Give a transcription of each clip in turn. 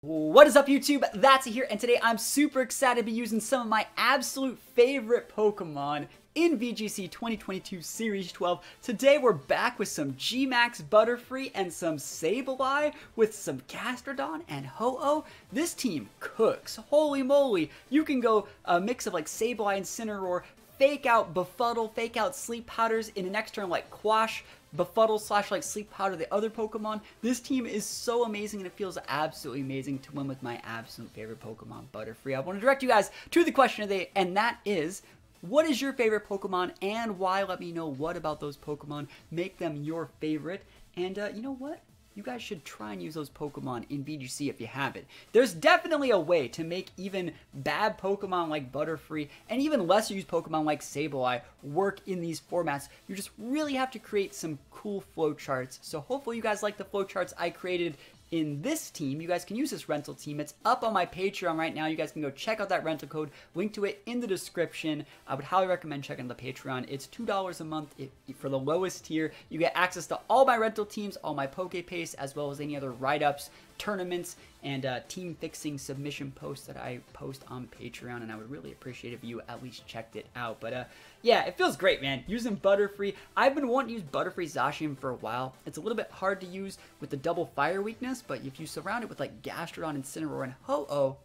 What is up, YouTube? That's here, and today I'm super excited to be using some of my absolute favorite Pokemon in VGC 2022 Series 12. Today we're back with some G-Max Butterfree and some Sableye with some Gastrodon and Ho-Oh. This team cooks. Holy moly. You can go a mix of like Sableye and Incineroar, fake out Befuddle, fake out Sleep Powders in an external like Quash, Befuddle slash like Sleep Powder the other Pokemon. This team is so amazing and it feels absolutely amazing to win with my absolute favorite Pokemon, Butterfree. I want to direct you guys to the question of the day, and that is, what is your favorite Pokemon and why? Let me know what about those Pokemon make them your favorite. And you know what? You guys should try and use those Pokemon in VGC if you haven't. There's definitely a way to make even bad Pokemon like Butterfree and even lesser used Pokemon like Sableye work in these formats. You just really have to create some cool flowcharts. So hopefully you guys like the flowcharts I created in this team. You guys can use this rental team. It's up on my Patreon right now. You guys can go check out that rental code. Link to it in the description. I would highly recommend checking the Patreon. It's $2 a month for the lowest tier. You get access to all my rental teams, all my PokePaste, as well as any other write-ups, tournaments, and team fixing submission posts that I post on Patreon, and I would really appreciate if you at least checked it out. But yeah, it feels great, man, using Butterfree. I've been wanting to use Butterfree Zacian for a while. It's a little bit hard to use with the double fire weakness, but if you surround it with like Gastrodon, Incineroar, and Ho-Oh,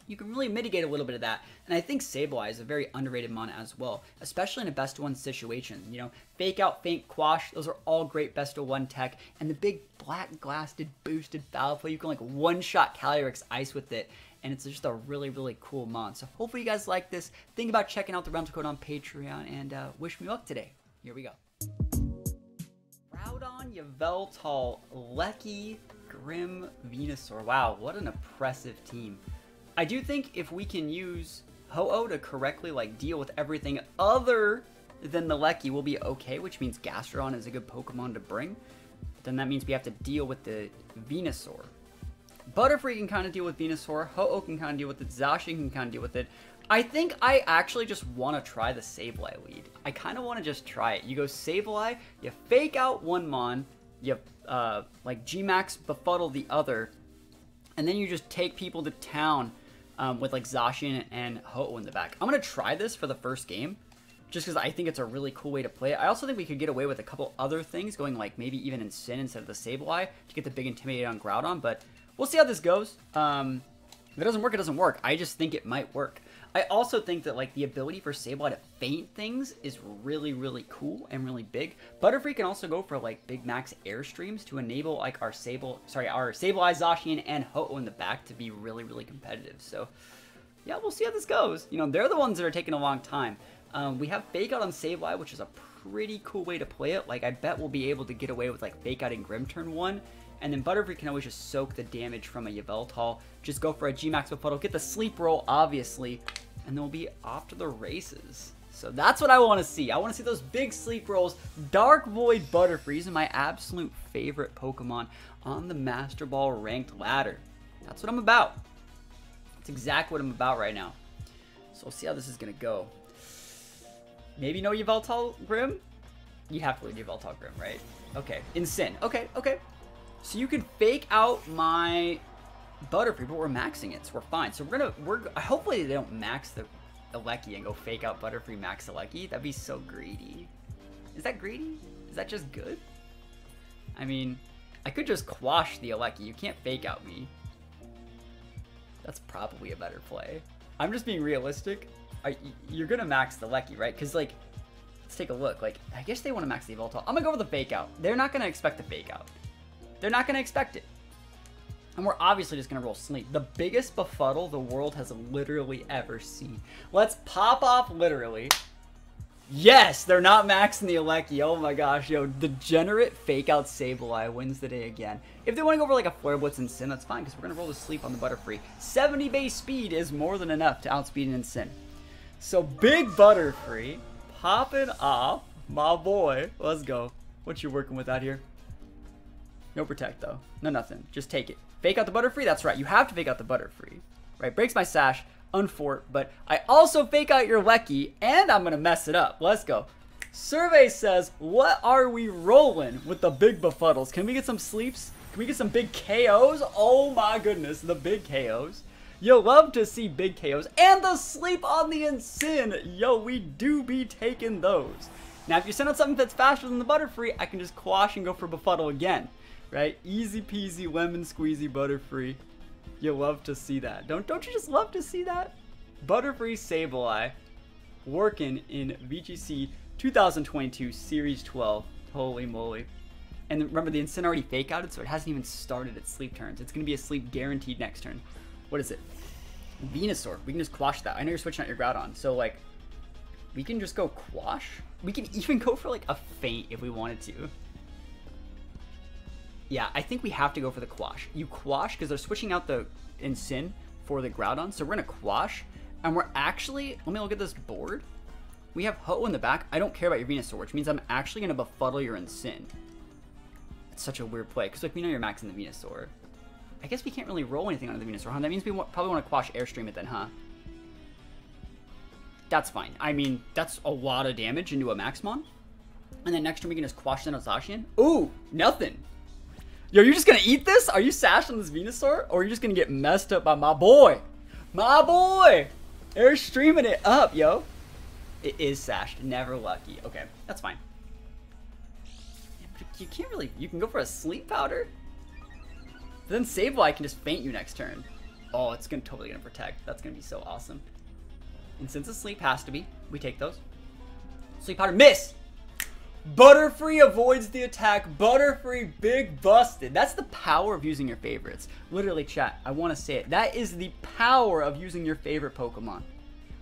you can really mitigate a little bit of that. And I think Sableye is a very underrated mon as well, especially in a best of one situation. You know, fake out, feint, quash, those are all great best of one tech. And the big black glassed boosted foul play, you can like one-shot Calyrex Ice with it. And it's just a really, really cool mon. So hopefully you guys like this. Think about checking out the rental code on Patreon, and wish me luck today. Here we go. Groudon, Yveltal, Lecky, Grim, Venusaur. Wow, what an oppressive team. I do think if we can use Ho-Oh to correctly like deal with everything other than the Lecky, we'll be okay, which means Gastrodon is a good Pokemon to bring. But then that means we have to deal with the Venusaur. Butterfree can kind of deal with Venusaur. Ho-Oh can kind of deal with it. Zacian can kind of deal with it. I think I actually just want to try the Sableye lead. I kind of want to just try it. You go Sableye, you fake out one mon, you like G-Max Befuddle the other, and then you just take people to town with like Zacian and Ho-Oh in the back. I'm going to try this for the first game, just because I think it's a really cool way to play it. I also think we could get away with a couple other things, going like maybe even Incin instead of the Sableye to get the big Intimidate on Groudon, but we'll see how this goes. If it doesn't work, it doesn't work. I just think it might work. I also think that like the ability for Sableye to feint things is really, really cool and really big. Butterfree can also go for like big max airstreams to enable like our Sableye, Zacian, and Ho-Oh in the back to be really, really competitive. So yeah, we'll see how this goes. You know, they're the ones that are taking a long time. We have fake out on Sableye, which is a pretty cool way to play it. Like I bet we'll be able to get away with like fake out in Grim turn 1. And then Butterfree can always just soak the damage from a Yveltal. Just go for a G-Max Befuddle, get the sleep roll, obviously, and then we'll be off to the races. So that's what I want to see. I want to see those big sleep rolls. Dark Void Butterfree is my absolute favorite Pokemon on the Master Ball ranked ladder. That's what I'm about. That's exactly what I'm about right now. So we'll see how this is going to go. Maybe no Yveltal Grim? You have to leave Yveltal Grim, right? Okay. Incin. Okay, okay. So you can fake out my Butterfree, but we're maxing it, so we're fine. So hopefully they don't max the Lecky and go fake out Butterfree max the Lecky. That'd be so greedy. Is that greedy? Is that just good? I mean, I could just quash the Lecky. You can't fake out me. That's probably a better play. I'm just being realistic. You're gonna max the Lecky, right? Because like, let's take a look. Like, I guess they want to max the Yveltal. I'm gonna go with the fake out. They're not gonna expect the fake out. They're not going to expect it. And we're obviously just going to roll Sleep. The biggest Befuddle the world has literally ever seen. Let's pop off literally. Yes, they're not maxing the Lecky. Oh my gosh, yo, degenerate fake out Sableye wins the day again. If they want to go for like a Flare Blitz and Incin, that's fine, because we're going to roll the Sleep on the Butterfree. 70 base speed is more than enough to outspeed an Incin. So big Butterfree popping off. My boy, let's go. What you working with out here? No protect though. No nothing. Just take it. Fake out the Butterfree? That's right. You have to fake out the Butterfree. Right? Breaks my sash. Unfort. But I also fake out your Lecky. And I'm going to mess it up. Let's go. Survey says, what are we rolling with the big Befuddles? Can we get some sleeps? Can we get some big KOs? Oh my goodness, the big KOs. You'll love to see big KOs. And the sleep on the Ensign. Yo, we do be taking those. Now, if you send out something that's faster than the Butterfree, I can just quash and go for Befuddle again. Right? Easy peasy, lemon squeezy, Butterfree. You'll love to see that. Don't you just love to see that? Butterfree Sableye working in VGC 2022 Series 12. Holy moly. And remember, the Ensign already fake outed, so it hasn't even started its sleep turns. It's going to be a sleep guaranteed next turn. What is it? Venusaur. We can just quash that. I know you're switching out your Groudon, so like, we can just go quash. We can even go for like a feint if we wanted to. Yeah, I think we have to go for the quash. You quash because they're switching out the Ensign for the Groudon, so we're going to quash. And we're actually, let me look at this board. We have Ho in the back. I don't care about your Venusaur, which means I'm actually going to befuddle your Ensign. It's such a weird play, because like, we know you're maxing the Venusaur. I guess we can't really roll anything on the Venusaur, huh? That means we probably want to quash Airstream it then, huh? That's fine. I mean, that's a lot of damage into a Maxmon. And then next turn we can just quash then a Zacian. Ooh, nothing. Yo, you're just going to eat this? Are you sashed on this Venusaur? Or are you just going to get messed up by my boy? My boy! Airstreaming it up, yo. It is sashed. Never lucky. Okay, that's fine. Yeah, but you can't really... You can go for a Sleep Powder. But then Sableye can just feint you next turn. Oh, it's totally going to protect. That's going to be so awesome. And since the sleep has to be, we take those. Sleep Powder, miss! Butterfree avoids the attack. Butterfree big busted. That's the power of using your favorites. Literally, chat, I want to say it. That is the power of using your favorite Pokemon.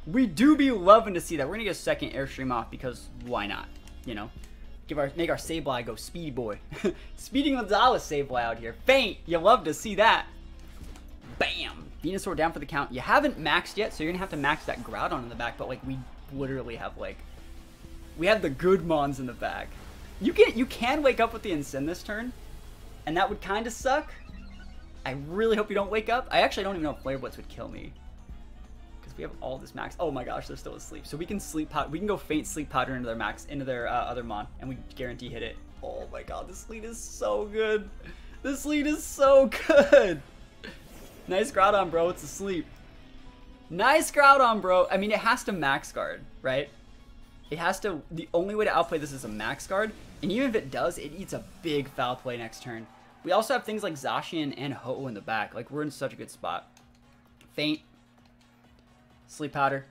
We do be loving to see that. We're going to get a second Airstream off because why not? You know? Make our Sableye go Speedy Boy. Speedy Gonzalez Sableye out here. Feint! You love to see that. Bam! Venusaur down for the count. You haven't maxed yet, so you're going to have to max that Groudon in the back, but like we literally have like... We have the good mons in the back. You can wake up with the Ensign this turn, and that would kind of suck. I really hope you don't wake up. I actually don't even know if Flare Blitz would kill me. Because we have all this max. Oh my gosh, they're still asleep. So we can we can go feint Sleep Powder into their max, into their other mon, and we guarantee hit it. Oh my god, this lead is so good. This lead is so good. Nice Groudon, bro. It's asleep. Nice Groudon, bro. I mean, it has to max guard, right? It has to, the only way to outplay this is a max guard, and even if it does, it eats a big foul play next turn. We also have things like Zacian and Ho in the back. Like, we're in such a good spot. Feint. Sleep Powder.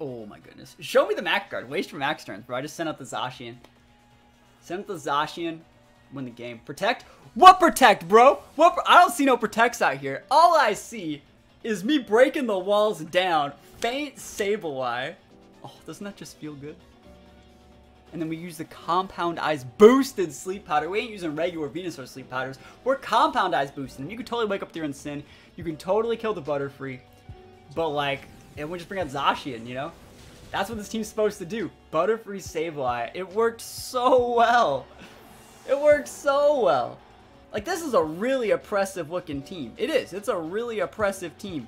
Oh my goodness. Show me the max guard. Waste your max turns, bro. I just sent out the Zacian. Send out the Zacian. Win the game. Protect? What protect, bro? I don't see no protects out here. All I see is me breaking the walls down. Feint Sableye. Oh, doesn't that just feel good? And then we use the Compound Eyes boosted Sleep Powder. We ain't using regular Venusaur Sleep Powders. We're Compound Eyes boosting them. You can totally wake up with your Ensign. You can totally kill the Butterfree. But like, and we'll just bring out Zacian, you know? That's what this team's supposed to do. Butterfree Sableye. It worked so well. It worked so well. Like, this is a really oppressive looking team. It is. It's a really oppressive team.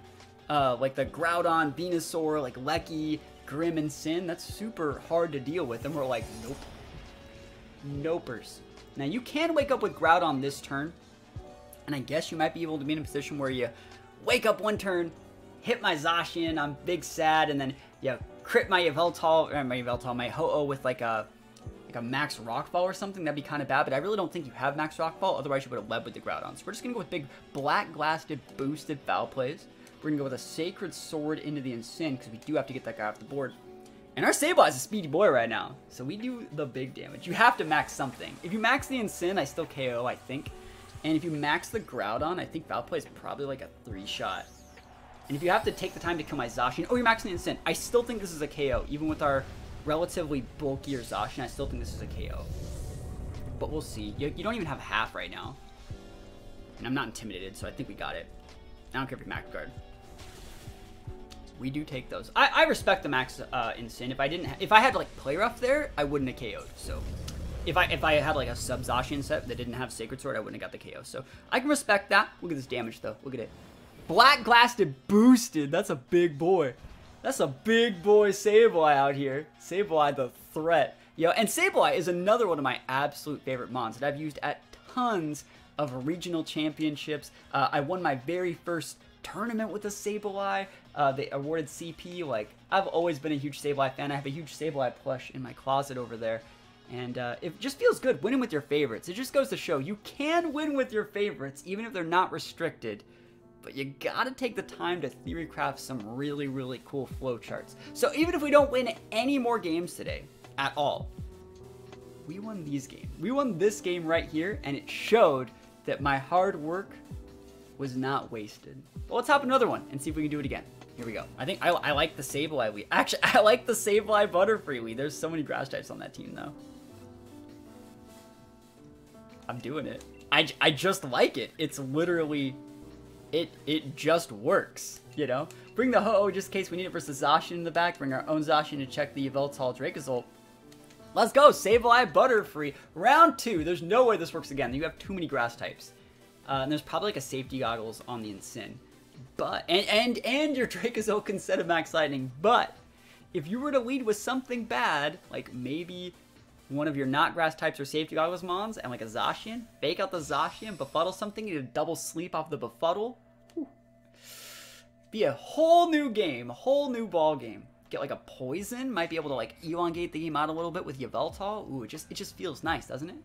Like the Groudon, Venusaur, like Lecky, Grim, and Sin. That's super hard to deal with. And we're like, nope. Nopers. Now, you can wake up with Groudon this turn. And I guess you might be able to be in a position where you wake up one turn, hit my Zacian, I'm big sad, and then you crit my Yveltal, my Ho-Oh with like a max Rockfall or something. That'd be kind of bad, but I really don't think you have max Rockfall, otherwise you would have led with the Groudon. So we're just going to go with big Black Glassed boosted foul plays. We're going to go with a Sacred Sword into the Ensign, because we do have to get that guy off the board. And our Sableye is a speedy boy right now, so we do the big damage. You have to max something. If you max the Ensign, I still KO, I think. And if you max the Groudon, I think foul play is probably like a 3-shot. And if you have to take the time to kill my Zacian, oh, you're maxing the Ensign. I still think this is a KO, even with our relatively bulkier Zacian. I still think this is a KO. But we'll see. You don't even have half right now. And I'm not intimidated, so I think we got it. I don't care if you max guard. We do take those. I respect the max Ensign. If I had like play rough there, I wouldn't have KO'd. So if I had like a sub Zacian set that didn't have Sacred Sword, I wouldn't have got the KO. So I can respect that. Look at this damage though. Look at it. Black Glassed boosted. That's a big boy. That's a big boy Sableye out here. Sableye the threat. Yo, and Sableye is another one of my absolute favorite mons that I've used at tons of regional championships. I won my very first tournament with a Sableye. They awarded CP. Like, I've always been a huge Sableye fan. I have a huge Sableye plush in my closet over there. And it just feels good winning with your favorites. It just goes to show you can win with your favorites, even if they're not restricted. But you gotta take the time to theory craft some really, really cool flowcharts. So even if we don't win any more games today, at all, we won these games. We won this game right here, and it showed that my hard work was not wasted. But let's hop another one and see if we can do it again. Here we go. I think I like the Sableye lead. Actually, I like the Sableye Butterfree lead. There's so many grass types on that team, though. I'm doing it. I just like it. It's literally... It just works, you know? Bring the Ho-Oh just in case we need it versus Zacian in the back. Bring our own Zacian to check the Yveltal Dracozolt. Let's go! Sableye Butterfree. Round 2. There's no way this works again. You have too many grass types. And there's probably like a safety goggles on the Incin. But, and your Dracozolt can set a Max Lightning. But, if you were to lead with something bad, like maybe one of your not grass types or safety goggles mons, and like a Zacian, fake out the Zacian, befuddle something, you get a double sleep off the befuddle. Whew. Be a whole new game, a whole new ball game. Get like a poison, might be able to like elongate the game out a little bit with Yveltal. Ooh, it just feels nice, doesn't it?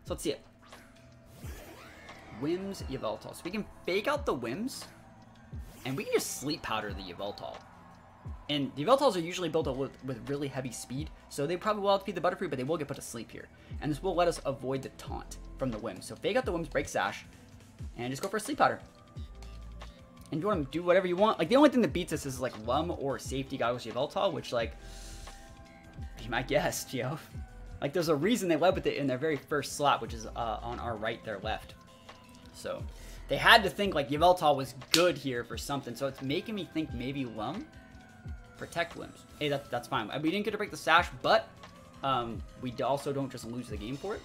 So let's see it. Whims Yveltal. So we can fake out the Whims, and we can just sleep powder the Yveltal. And the Yveltals are usually built up with really heavy speed, so they probably will outbeat the Butterfree, but they will get put to sleep here. And this will let us avoid the taunt from the Whims. So fake out the Whims, break Sash, and just go for a sleep powder. And you want to do whatever you want. Like, the only thing that beats us is like Lum or Safety Goggles Yveltal, which, like, be my guest, you know? Like, there's a reason they led with it in their very first slot, which is on our right, their left. So they had to think like Yveltal was good here for something. So it's making me think maybe Lum. Protect Limbs. Hey, that's fine. We didn't get to break the Sash, but we also don't just lose the game for it.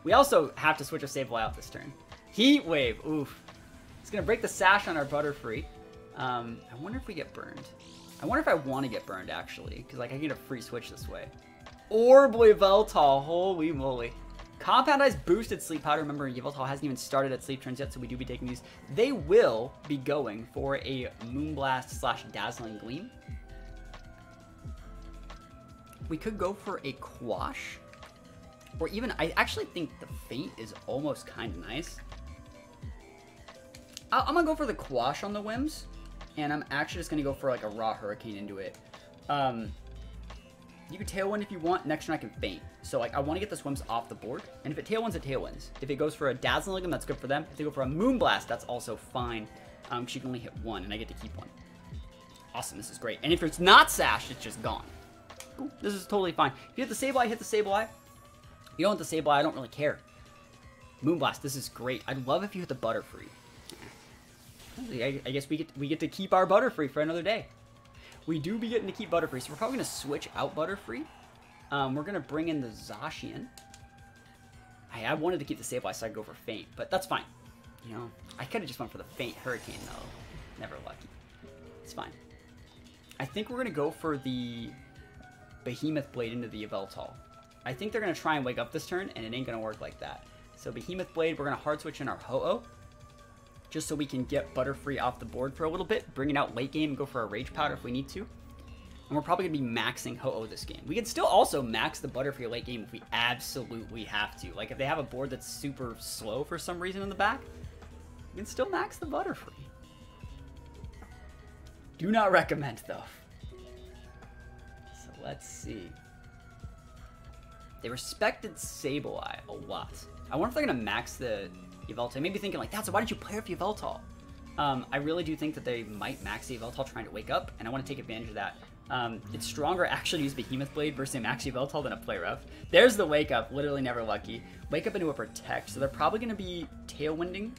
We also have to switch a Sableye out this turn. Heat Wave. Oof. It's going to break the Sash on our Butterfree. I wonder if we get burned. I wonder if I want to get burned, actually, because like I get a free switch this way. Orb Yveltal. Holy moly. Compound Eyes boosted Sleep Powder. Remember, Yveltal hasn't even started at Sleep turns yet, so we do be taking these. They will be going for a Moonblast / Dazzling Gleam. We could go for a Quash, or even, I actually think the Feint is almost kind of nice. I'm going to go for the Quash on the Whims, and I'm actually just going to go for like a Raw Hurricane into it. You can Tailwind if you want, next turn I can Feint. So like, I want to get the Whims off the board, and if it Tailwinds, it Tailwinds. If it goes for a Dazzling Gleam, that's good for them. If they go for a Moonblast, that's also fine. She can only hit one, and I get to keep one. Awesome, this is great. And if it's not Sash, it's just gone. Ooh, this is totally fine. If you hit the Sableye, hit the Sableye. If you don't hit the Sableye, I don't really care. Moonblast, this is great. I'd love if you hit the Butterfree. I guess we get to keep our Butterfree for another day. We do be getting to keep Butterfree, so we're probably going to switch out Butterfree. We're going to bring in the Zacian. I wanted to keep the Sableye, so I could go for Feint, but that's fine. You know, I could have just went for the Feint Hurricane, though. Never lucky. It's fine. I think we're going to go for the Behemoth Blade into the Yveltal. I think they're going to try and wake up this turn, and it ain't going to work like that. So Behemoth Blade, we're going to hard switch in our Ho-Oh, just so we can get Butterfree off the board for a little bit, bring it out late game, and go for a Rage Powder if we need to. And we're probably going to be maxing Ho-Oh this game. We can still also max the Butterfree late game if we absolutely have to. Like, if they have a board that's super slow for some reason in the back, we can still max the Butterfree. Do not recommend, though. So let's see. They respected Sableye a lot. I wonder if they're going to max the Yveltal. Maybe thinking like, that's why didn't you play with Yveltal? I really do think that they might max the Yveltal trying to wake up, and I want to take advantage of that. It's stronger actually to use Behemoth Blade versus a max Yveltal than a play rough. There's the wake up, literally never lucky. Wake up into a protect, so they're probably going to be tailwinding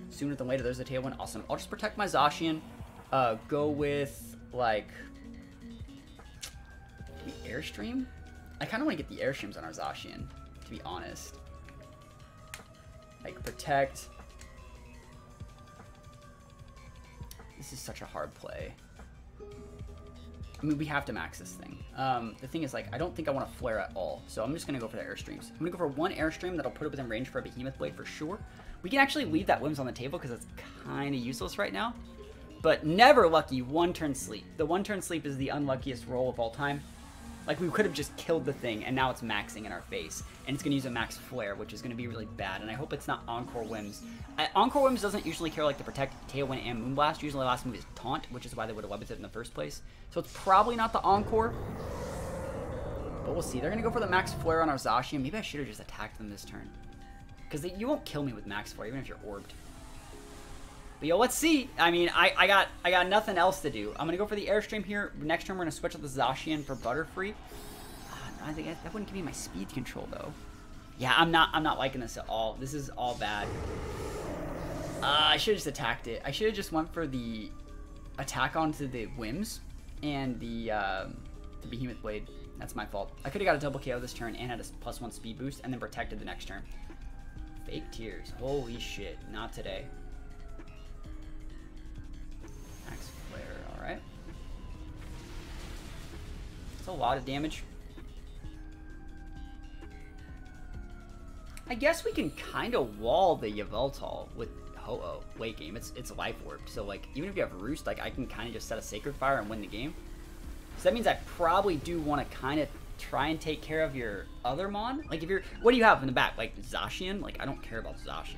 sooner than later. There's a tailwind, awesome. I'll just protect my Zacian, go with like the Airstream. I kind of want to get the Airstreams on our Zacian, to be honest. Like, protect. This is such a hard play. I'm I mean, we have to max this thing. The thing is, like, I don't think I want to flare at all. So I'm just going to go for the Airstreams. I'm going to go for one Airstream that'll put it within range for a Behemoth Blade for sure. We can actually leave that Whims on the table because it's kind of useless right now. But never lucky, one turn sleep. The one turn sleep is the unluckiest roll of all time. Like, we could have just killed the thing, and now it's maxing in our face. And it's going to use a max flare, which is going to be really bad. And I hope it's not Encore Whims. Encore Whims doesn't usually care, like, to protect Tailwind and Moonblast. Usually the last move is Taunt, which is why they would have weapons it in the first place. So it's probably not the Encore. But we'll see. They're going to go for the max flare on our Zacian. Maybe I should have just attacked them this turn. Because you won't kill me with max flare, even if you're orbed. But yo, let's see. I mean, I got nothing else to do. I'm gonna go for the Airstream here. Next turn, we're gonna switch up the Zacian for Butterfree. I think that wouldn't give me my speed control though. Yeah, I'm not liking this at all. This is all bad. I should have just attacked it. I should have just went for the attack onto the Whims and the Behemoth Blade. That's my fault. I could have got a double KO this turn and had a +1 speed boost and then protected the next turn. Fake tears. Holy shit. Not today. Max flare. Alright. That's a lot of damage. I guess we can kind of wall the Yveltal with Ho-Oh late game. It's life warped. So, like, even if you have Roost, like, I can kind of just set a Sacred Fire and win the game. So that means I probably do want to kind of try and take care of your other Mon. Like, if you're... What do you have in the back? Like, Zacian? Like, I don't care about Zacian.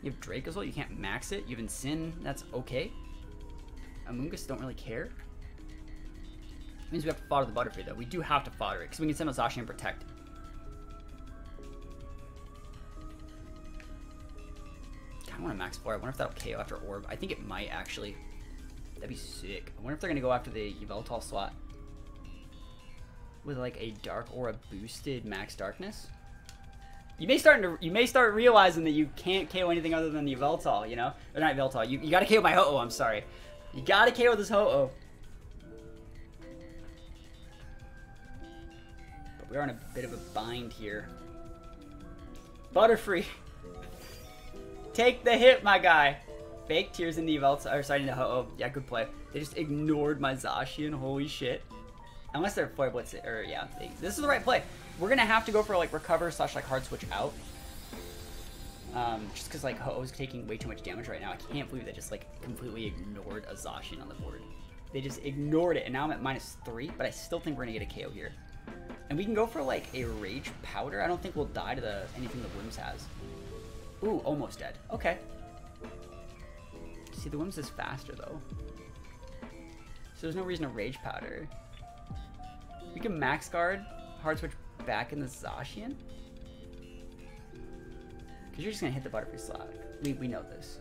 You have Drake as well. You can't max it. You have Sin. That's okay. Amoonguss don't really care. Means we have to fodder the Butterfree, though. We do have to fodder it, because we can send out Zacian and protect. I want to max flare. I wonder if that'll KO after Orb. I think it might, actually. That'd be sick. I wonder if they're going to go after the Yveltal slot with, like, a Dark or a boosted Max Darkness. You may start realizing that you can't KO anything other than the Yveltal, you know? Or not Yveltal. You got to KO my Ho-Oh, I'm sorry. You got to KO this Ho-Oh. But we're on a bit of a bind here. Butterfree. Take the hit, my guy. Fake tears in the Yveltal, or sorry, in the Ho-Oh. Yeah, good play. They just ignored my Zacian. Holy shit. Unless they're Flare Blitz, or yeah, this is the right play. We're gonna have to go for like recover / like hard switch out. Just because like Ho-Oh's taking way too much damage right now. I can't believe they just like completely ignored a Zacian on the board. They just ignored it, and now I'm at -3, but I still think we're gonna get a KO here. And we can go for like a Rage Powder. I don't think we'll die to anything the Whims has. Ooh, almost dead. Okay. See, the Whims is faster though. So there's no reason to Rage Powder. We can Max Guard, Hard Switch back in the Zacian. Because you're just going to hit the Butterfree slot. We know this.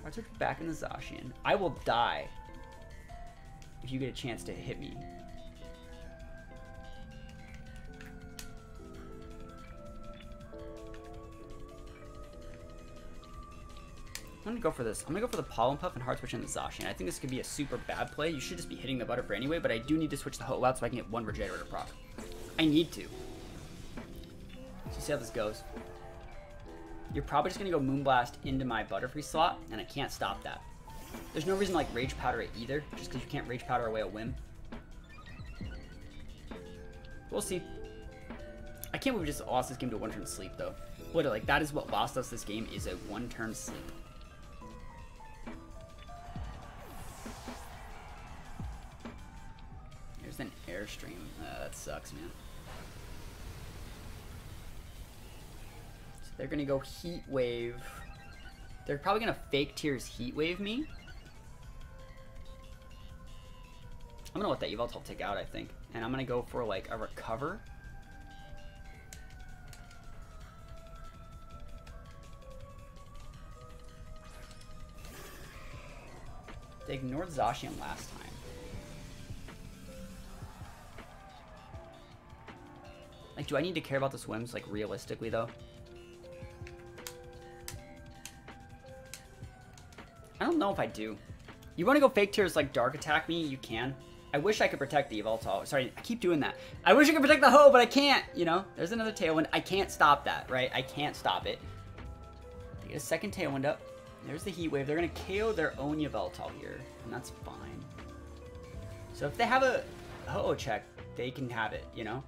Hard Switch back in the Zacian. I will die if you get a chance to hit me. I'm gonna go for this. I'm gonna go for the Pollen Puff and Hard Switch in the Zacian. I think this could be a super bad play. You should just be hitting the Butterfree anyway, but I do need to switch the Ho-Oh out so I can get one Regenerator proc. I need to. So see how this goes. You're probably just gonna go Moonblast into my Butterfree slot, and I can't stop that. There's no reason to like Rage Powder it either, just because you can't Rage Powder away a Whim. We'll see. I can't believe we just lost this game to a one-turn sleep though. Literally, like that is what lost us this game, is a one-turn sleep. An Airstream. That sucks, man. So they're gonna go Heat Wave. They're probably gonna Fake Tears Heat Wave me. I'm gonna let that Yveltal take out, I think. And I'm gonna go for like a Recover. They ignored Zacian last time. Like, do I need to care about the Swims, like, realistically, though? I don't know if I do. You want to go Fake Tears, like, Dark Attack me? You can. I wish I could protect the Yveltal. Sorry, I keep doing that. I wish I could protect the Ho, but I can't, you know? There's another Tailwind. I can't stop that, right? I can't stop it. Get a second Tailwind up. There's the Heat Wave. They're going to KO their own Yveltal here, and that's fine. So if they have a Ho-Oh check, they can have it, you know?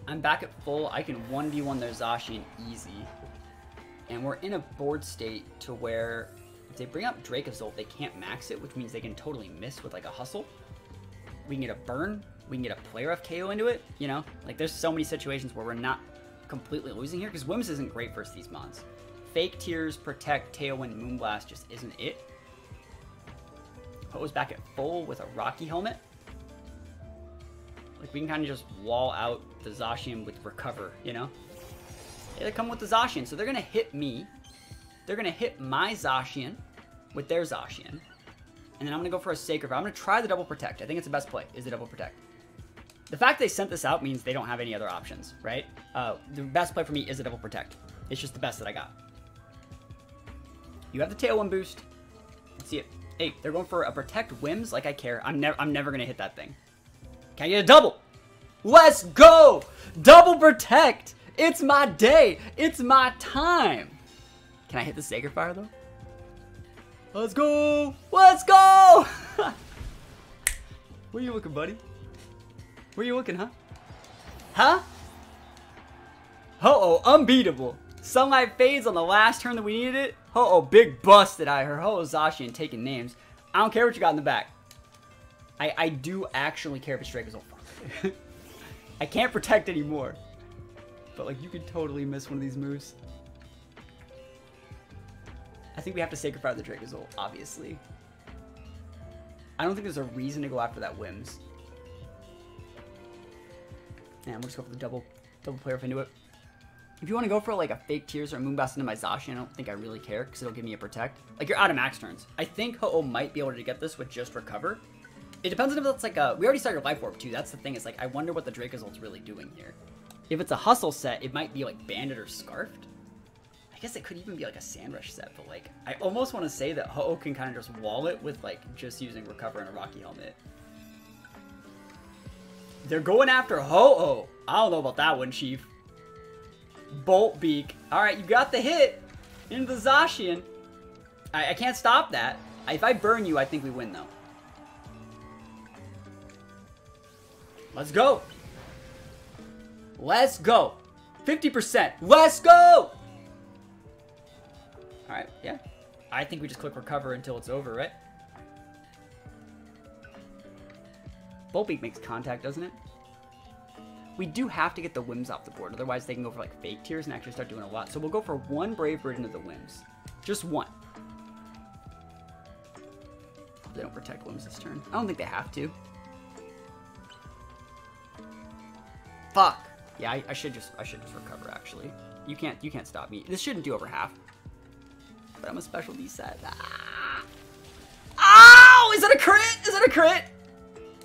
I'm back at full. I can 1v1 their Zacian easy. And we're in a board state to where if they bring up Dracozolt, they can't max it, which means they can totally miss with like a Hustle. We can get a burn. We can get a player FKO into it, you know? Like there's so many situations where we're not completely losing here because Wims isn't great versus these mons. Fake Tears, Protect, Tailwind, Moonblast just isn't it. Ho-Oh's back at full with a Rocky Helmet. Like we can kind of just wall out the Zacian with Recover, you know? They come with the Zacian, so they're going to hit me. They're going to hit my Zacian with their Zacian. And then I'm going to go for a Sacred Vow. I'm going to try the double Protect. I think it's the best play, is the double Protect. The fact they sent this out means they don't have any other options, right? The best play for me is the double Protect. It's just the best that I got. You have the Tailwind boost. Let's see it. Hey, they're going for a Protect Wims like I care. I'm never going to hit that thing. Can I get a double? Let's go! Double Protect! It's my day! It's my time! Can I hit the Sacred Fire, though? Let's go! Let's go! Where you looking, buddy? Where you looking, huh? Huh? Ho-Oh, unbeatable. Sunlight Fades on the last turn that we needed it. Ho-Oh, big busted. I heard Ho-Oh Zacian taking names. I don't care what you got in the back. I do actually care if it's Dracozolt. I can't protect anymore. But, like, you could totally miss one of these moves. I think we have to Sacred Fire the Dracozolt, obviously. I don't think there's a reason to go after that Wims. Yeah, we'll just go for the double player if I do it. If you want to go for like a Fake Tears or a Moonblast into my Zacian, I don't think I really care because it'll give me a Protect. Like, you're out of max turns. I think Ho-Oh might be able to get this with just Recover. It depends on if it's like a... We already started Life Orb too. That's the thing. Is like, I wonder what the Dracozolt's really doing here. If it's a Hustle set, it might be like Banded or Scarfed. I guess it could even be like a Sandrush set, but like, I almost want to say that Ho-Oh can kind of just wall it with like just using Recover and a Rocky Helmet. They're going after Ho-Oh. I don't know about that one, Chief. Bolt Beak. Alright, you got the hit into the Zacian. I can't stop that. If I burn you, I think we win, though. Let's go. Let's go. 50%. Let's go. Alright, yeah. I think we just click Recover until it's over, right? Bolt Beak makes contact, doesn't it? We do have to get the Wims off the board, otherwise they can go for like Fake Tears and actually start doing a lot. So we'll go for one Brave Bird into the Wims. Just one. They don't protect Wims this turn. I don't think they have to. Fuck. Yeah, I should just Recover actually. You can't stop me. This shouldn't do over half. But I'm a specialty set. Ah! Ow! Is that a crit? Is that a crit?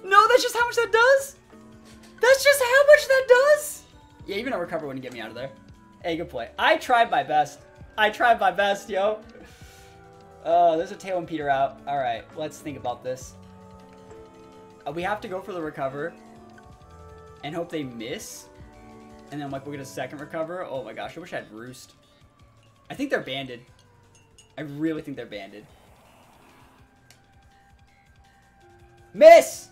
No, that's just how much that does? That's just how much that does? Yeah, even a Recover wouldn't get me out of there. Hey, good play. I tried my best. I tried my best, yo. There's a Tailwind Peter out. Alright, let's think about this. We have to go for the Recover. And hope they miss. And then, like, we'll get a second Recover. Oh my gosh, I wish I had Roost. I think they're banded. I really think they're banded. Miss!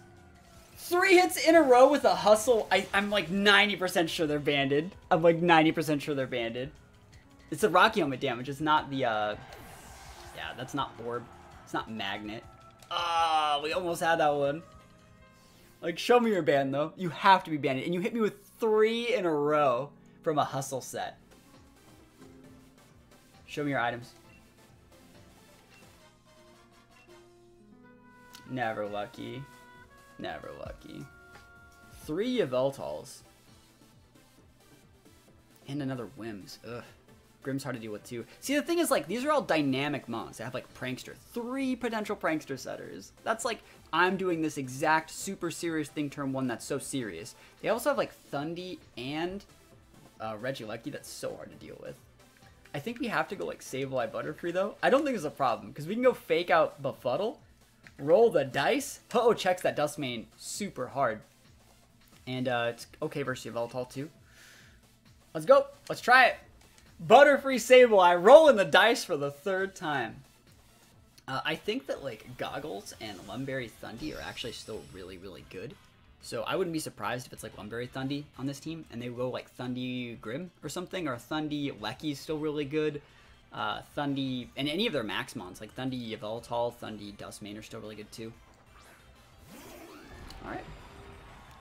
3 hits in a row with a Hustle. I'm like 90% sure they're banded. I'm like 90% sure they're banded. It's the Rocky Helmet damage. It's not the, yeah, that's not Orb. It's not Magnet. Ah, we almost had that one. Like, show me your band, though. You have to be banded. And you hit me with 3 in a row from a Hustle set. Show me your items. Never lucky. Never lucky. 3 Yveltals. And another Wims. Ugh. Grim's hard to deal with too. See, the thing is, like, these are all dynamic mons. They have, like, Prankster. 3 potential Prankster setters. That's like, I'm doing this exact super serious thing turn 1 that's so serious. They also have, like, Thundy and Regieleki that's so hard to deal with. I think we have to go, like, Sableye Butterfree, though. I don't think it's a problem, because we can go fake out Befuddle. Roll the dice. Ho-Oh checks that Dustmane super hard. And it's okay versus Yveltal too. Let's go. Let's try it. Butterfree Sableye rolling the dice for the 3rd time. I think that like Goggles and Lumberry Thundy are actually still really, really good. So I wouldn't be surprised if it's like Lumberry Thundy on this team, and they go like Thundy Grim or something, or Thundy Lecky's still really good. Thundy, and any of their max mons, like Thundy Yveltal, Thundy Duskmane are still really good too. Alright.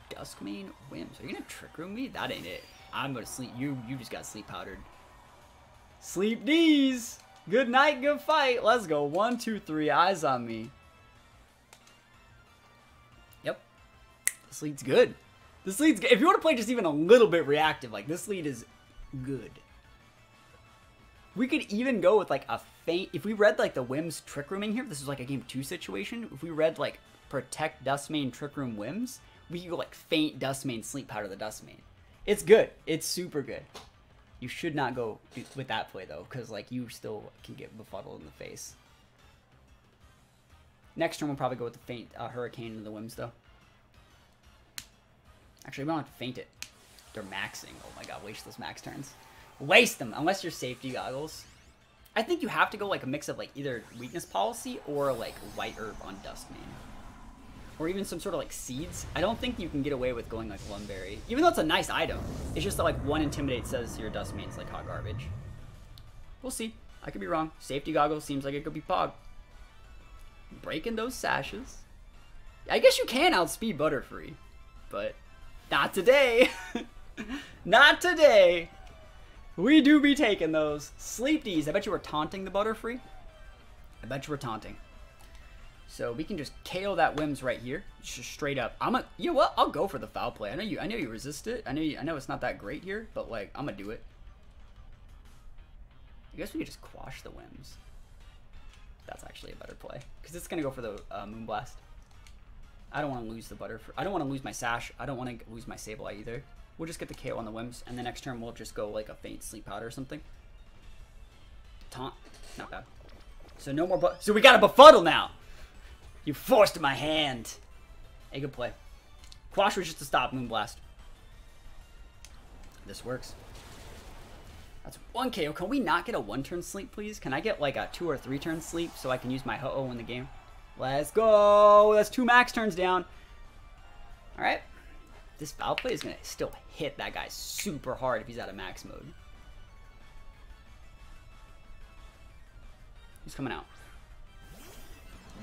Duskmane Whims. Are you gonna Trick Room me? That ain't it. I'm gonna sleep. You just got sleep powdered. Sleep D's! Good night, good fight. Let's go. 1, 2, 3. Eyes on me. Yep. This lead's good. This lead's good. If you want to play just even a little bit reactive, like this lead is good. We could even go with like a feint. If we read like the Whims Trick Rooming here, this is like a game 2 situation. If we read like Protect Duskmane Trick Room Whims, we could go like Feint Duskmane Sleep Powder the Duskmane. It's good. It's super good. You should not go with that play, though, because like you still can get befuddled in the face. Next turn, we'll probably go with the Feint Hurricane into the Whims, though. Actually, we don't have to feint it. They're maxing. Oh my god, waste those max turns. Waste them, unless you're Safety Goggles. I think you have to go like a mix of like either Weakness Policy or like White Herb on Duskmane. Or even some sort of like Seeds. I don't think you can get away with going like Lumberry. Even though it's a nice item. It's just that like 1 Intimidate says your Duskmane's like hot garbage. We'll see. I could be wrong. Safety Goggles seems like it could be Pog. Breaking those sashes. I guess you can outspeed Butterfree. But not today. Not today. We do be taking those. Sleep D's. I bet you were taunting the Butterfree. I bet you were taunting. So we can just KO that Whims right here, just straight up. You know what? I'll go for the foul play. I know you resist it. I know it's not that great here, but like I'm gonna do it. I guess we could just quash the Whims. That's actually a better play because it's gonna go for the Moonblast. I don't want to lose the Butterfree. I don't want to lose my Sash. I don't want to lose my Sableye either. We'll just get the KO on the Whims, and the next turn we'll just go like a Feint Sleep Powder or something. Taunt, not bad. So no more so we got a Befuddle now. You forced my hand. Hey, good play. Quash was just to stop Moonblast. This works. That's 1 KO. Can we not get a 1-turn sleep, please? Can I get like a 2 or 3-turn sleep so I can use my Ho-Oh in the game? Let's go. That's 2 max turns down. All right. This foul play is going to still hit that guy super hard if he's out of max mode. Who's coming out?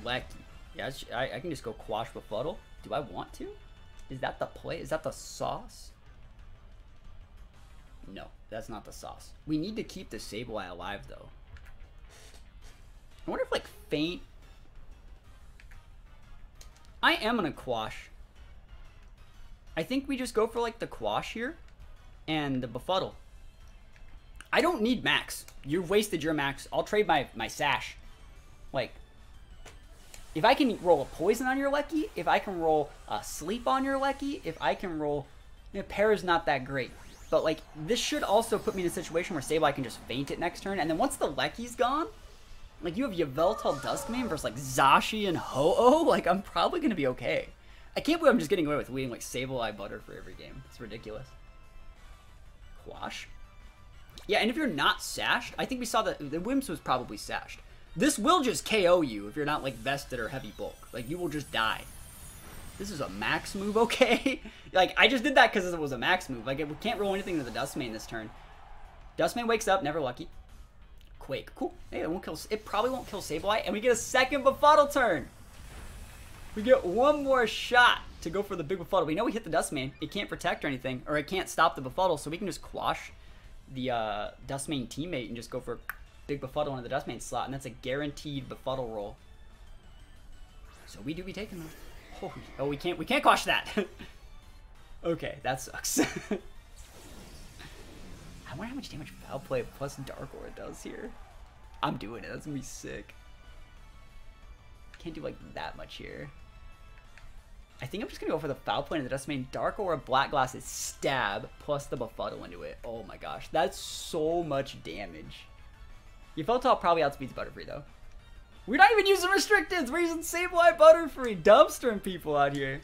Lecky. Yeah, I can just go Quash Befuddle. Do I want to? Is that the play? Is that the sauce? No, that's not the sauce. We need to keep the Sableye alive, though. I wonder if, like, Feint... I am going to Quash. I think we just go for, like, the Quash here and the Befuddle. I don't need max. You've wasted your max. I'll trade my Sash. Like... If I can roll a Poison on your Lecky, if I can roll a Sleep on your Lecky, if I can roll... You know, Para's not that great. But, like, this should also put me in a situation where Sableye can just feint it next turn. And then once the Lecky's gone, like, you have Yveltal Duskmane versus, like, Zashi and Ho-Oh. Like, I'm probably going to be okay. I can't believe I'm just getting away with leading, like, Sableye Butter for every game. It's ridiculous. Quash. Yeah, and if you're not sashed, I think we saw that the Whims was probably sashed. This will just KO you if you're not, like, vested or heavy bulk. Like, you will just die. This is a max move, okay? Like, I just did that because it was a max move. Like, we can't roll anything to the Duskmane this turn. Duskmane wakes up, never lucky. Quake, cool. Hey, it probably won't kill Sableye, and we get a second Befuddle turn. We get one more shot to go for the big Befuddle. We know we hit the Duskmane. It can't protect or anything, or it can't stop the Befuddle, so we can just quash the Duskmane teammate and just go for big Befuddle into the Duskmane slot, and that's a guaranteed Befuddle roll. So we do be taking them. Oh, we can't quash that. Okay, that sucks. I wonder how much damage Foul Play plus Dark Aura does here. I'm doing it. That's gonna be sick. Can't do like that much here. I think I'm just gonna go for the Foul Play into the Duskmane. Dark Aura, Black Glass is stab plus the Befuddle into it. Oh my gosh, that's so much damage. Yveltal probably outspeeds Butterfree though. We're not even using restricteds. We're using Sableye Butterfree. Dumpstering people out here.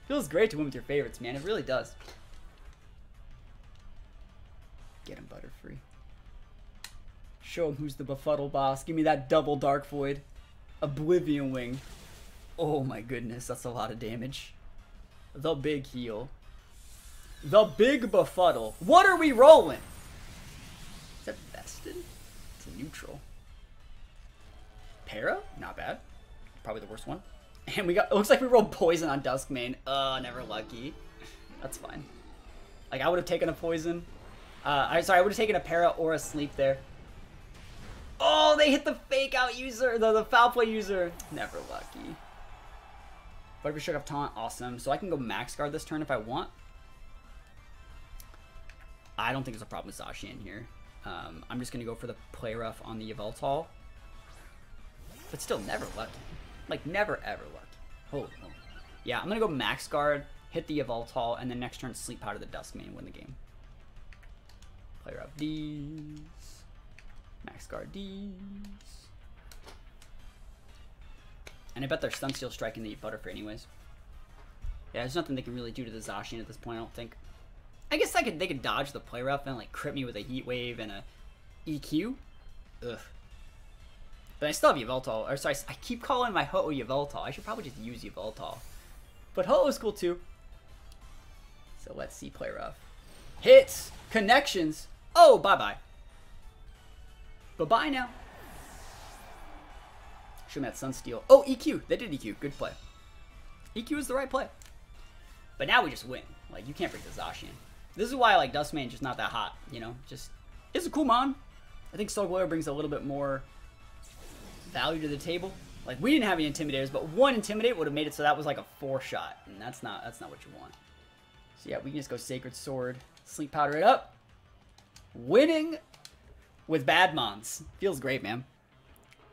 Feels great to win with your favorites, man. It really does. Get him, Butterfree. Show him who's the befuddle boss. Give me that double Dark Void. Oblivion Wing. Oh my goodness, that's a lot of damage. The big heal. The big befuddle. What are we rolling? Is that vested? It's a neutral. Para? Not bad. Probably the worst one. And we got, it looks like we rolled poison on Duskmane. Never lucky. That's fine. Like, I would have taken a poison. I would have taken a para or a sleep there. Oh, they hit the fake out user, the foul play user. Never lucky. But if we shook up taunt, awesome. So I can go max guard this turn if I want. I don't think there's a problem with Zacian here. I'm just gonna go for the play rough on the Yveltal. But still, never lucky. Like, never ever lucky. Oh. Yeah, I'm gonna go max guard, hit the Yveltal, and then next turn sleep powder the Duskmane and win the game. Play rough these. Max guard these. And I bet they're stun steel striking the Butterfree anyways. Yeah, there's nothing they can really do to the Zacian at this point, I don't think. I guess they could dodge the play rough and like crit me with a heat wave and a EQ. Ugh. But I still have Yveltal. Or sorry, I keep calling my Ho-Oh Yveltal. I should probably just use Yveltal. But Ho-Oh is cool too. So let's see play rough. Hits! Connections! Oh, bye-bye. Bye-bye now. Show me that Sunsteel. Oh, EQ. They did EQ. Good play. EQ is the right play. But now we just win. Like, you can't break the Zacian. This is why, like, Duskmane's just not that hot, you know? Just, it's a cool mon. I think Soul Glower brings a little bit more value to the table. Like, we didn't have any Intimidators, but one Intimidate would have made it so that was like a 4-shot. And that's not what you want. So yeah, we can just go Sacred Sword. Sleep Powder it up. Winning with bad mons. Feels great, man.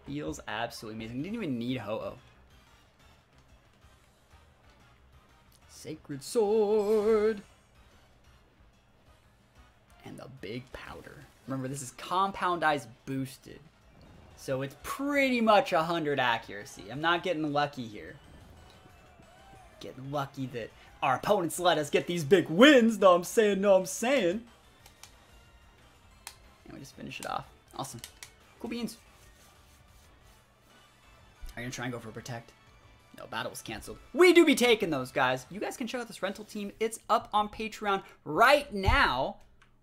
Feels absolutely amazing. Didn't even need Ho-Oh. Sacred Sword. And the big powder. Remember, this is Compound Eyes boosted. So it's pretty much 100 accuracy. I'm not getting lucky here. Getting lucky that our opponents let us get these big wins. Know what I'm saying? Know what I'm saying? And we just finish it off. Awesome. Cool beans. Are you going to try and go for Protect? No, battle was canceled. We do be taking those, guys. You guys can check out this rental team. It's up on Patreon right now.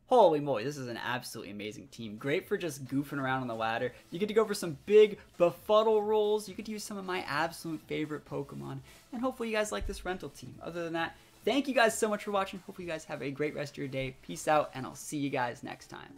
Holy moly, this is an absolutely amazing team. Great for just goofing around on the ladder. You get to go for some big befuddle rolls. You get to use some of my absolute favorite Pokemon. And hopefully you guys like this rental team. Other than that, thank you guys so much for watching. Hopefully you guys have a great rest of your day. Peace out, and I'll see you guys next time.